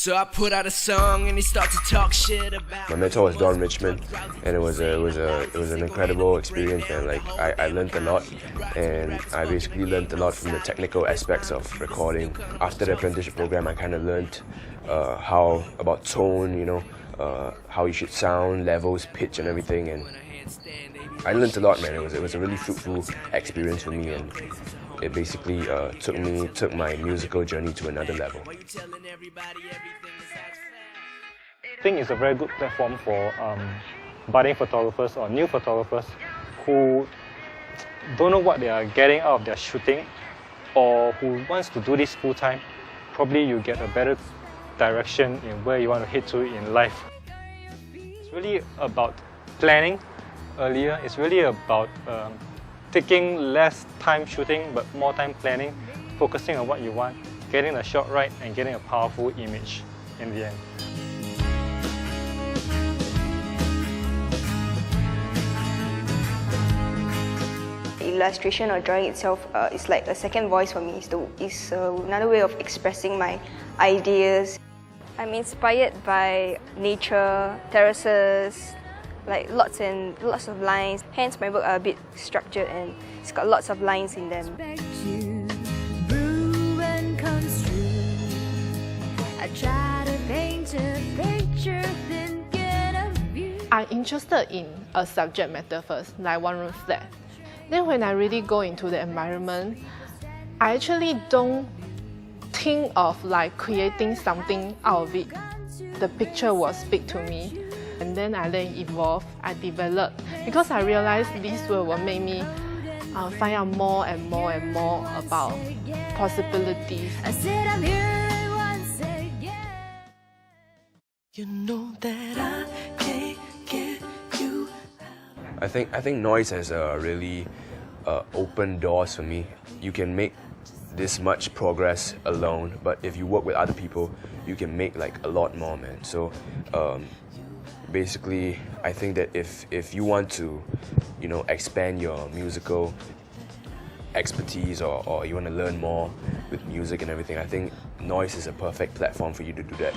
So I put out a song and he started to talk shit about. My mentor was Don Richmond, and it was an incredible experience, man. Like I learned a lot, and I basically learned a lot from the technical aspects of recording. After the apprenticeship program, I kind of learned how about tone, you know, how you should sound, levels, pitch, and everything. And I learned a lot, man. It was a really fruitful experience for me, and it basically took my musical journey to another level. I think it's a very good platform for budding photographers or new photographers who don't know what they are getting out of their shooting, or who wants to do this full time. Probably you get a better direction in where you want to head to in life. It's really about planning earlier. It's really about taking less time shooting but more time planning, focusing on what you want, getting the shot right, and getting a powerful image in the end. Illustration or drawing itself is like a second voice for me. It's another way of expressing my ideas. I'm inspired by nature, terraces, like lots of lines. Hence my work are a bit structured and it's got lots of lines in them. I'm interested in a subject matter first, like one-room flat. Then when I really go into the environment, I actually don't think of like creating something out of it. The picture will speak to me. And then I let it evolve, I develop, because I realized this will make me find out more and more and more about possibilities. I said I'm here once again. You know that I can't get you. I think noise has really opened doors for me. You can make this much progress alone, but if you work with other people, you can make like a lot more, man. So basically, I think that if you want to, you know, expand your musical expertise or you want to learn more with music and everything, I think Noise is a perfect platform for you to do that.